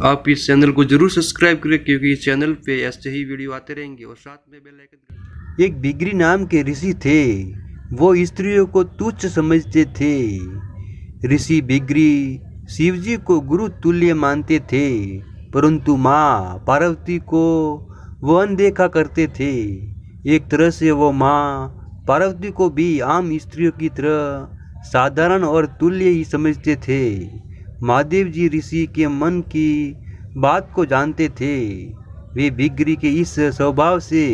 आप इस चैनल को जरूर सब्सक्राइब करें क्योंकि इस चैनल पे ऐसे ही वीडियो आते रहेंगे और साथ में बेल आइकन। एक बिगरी नाम के ऋषि थे। वो स्त्रियों को तुच्छ समझते थे। ऋषि बिगरी शिवजी को गुरु तुल्य मानते थे, परंतु माँ पार्वती को वो अनदेखा करते थे। एक तरह से वो माँ पार्वती को भी आम स्त्रियों की तरह साधारण और तुल्य ही समझते थे। महादेव जी ऋषि के मन की बात को जानते थे। वे बिगरी के इस स्वभाव से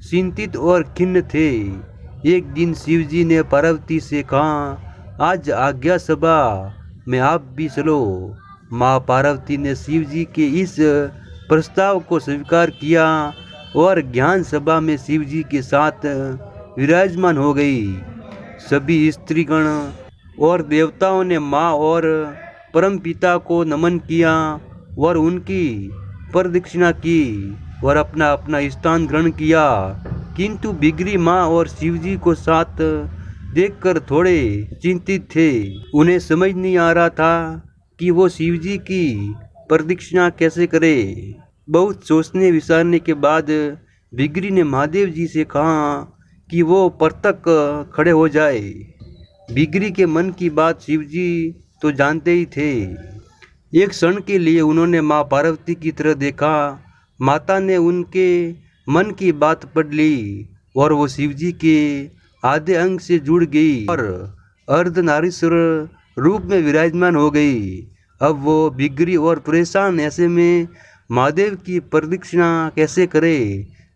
चिंतित और खिन्न थे। एक दिन शिवजी ने पार्वती से कहा, आज आज्ञा सभा में आप भी चलो। माँ पार्वती ने शिवजी के इस प्रस्ताव को स्वीकार किया और ज्ञान सभा में शिवजी के साथ विराजमान हो गई। सभी स्त्रीगण और देवताओं ने माँ और परमपिता को नमन किया और उनकी प्रदक्षिणा की और अपना अपना स्थान ग्रहण किया। किंतु बिगरी माँ और शिवजी को साथ देखकर थोड़े चिंतित थे। उन्हें समझ नहीं आ रहा था कि वो शिवजी की प्रदक्षिणा कैसे करे। बहुत सोचने विचारने के बाद बिगरी ने महादेव जी से कहा कि वो प्रतक खड़े हो जाए। बिगरी के मन की बात शिवजी तो जानते ही थे। एक क्षण के लिए उन्होंने माँ पार्वती की तरह देखा। माता ने उनके मन की बात पढ़ ली और वो शिवजी के आधे अंग से जुड़ गई और अर्धनारीश्वर रूप में विराजमान हो गई। अब वो बिगड़ी और परेशान ऐसे में महादेव की प्रदक्षिणा कैसे करे।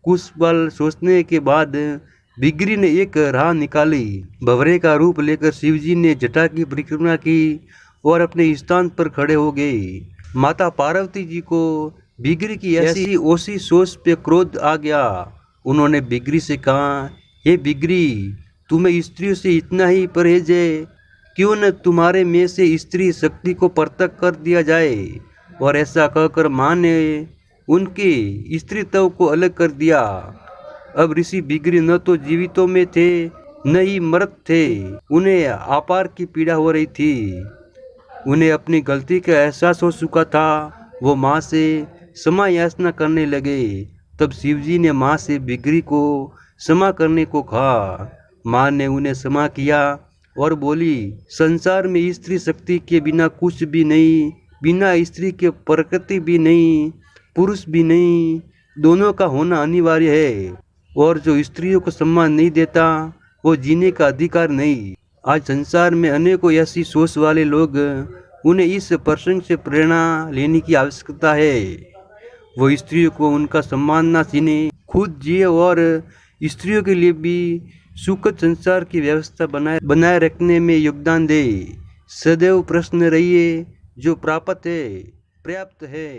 कुछ पल सोचने के बाद बिगड़ी ने एक राह निकाली। भंवरे का रूप लेकर शिवजी ने जटा की परिक्रमा की और अपने स्थान पर खड़े हो गए। माता पार्वती जी को बिगड़ी की ऐसी ओसी सोच पे क्रोध आ गया। उन्होंने बिगड़ी से कहा, हे बिगड़ी, तुम्हें स्त्रियों से इतना ही परहेज है, क्यों न तुम्हारे में से स्त्री शक्ति को प्रत्यक्ष कर दिया जाए। और ऐसा कहकर माँ ने उनके स्त्रीत्व को अलग कर दिया। अब ऋषि बिगड़ी न तो जीवितों में थे न ही मृत थे। उन्हें अपार की पीड़ा हो रही थी। उन्हें अपनी गलती का एहसास हो चुका था। वो माँ से क्षमा याचना करने लगे। तब शिवजी ने माँ से बिगड़ी को क्षमा करने को कहा। माँ ने उन्हें क्षमा किया और बोली, संसार में स्त्री शक्ति के बिना कुछ भी नहीं, बिना स्त्री के प्रकृति भी नहीं, पुरुष भी नहीं, दोनों का होना अनिवार्य है। और जो स्त्रियों को सम्मान नहीं देता वो जीने का अधिकार नहीं। आज संसार में अनेकों ऐसी सोच वाले लोग, उन्हें इस प्रसंग से प्रेरणा लेने की आवश्यकता है। वो स्त्रियों को उनका सम्मान न छीने, खुद जिए और स्त्रियों के लिए भी सुखद संसार की व्यवस्था बनाए रखने में योगदान दे। सदैव प्रसन्न रहिए, जो प्राप्त है पर्याप्त है।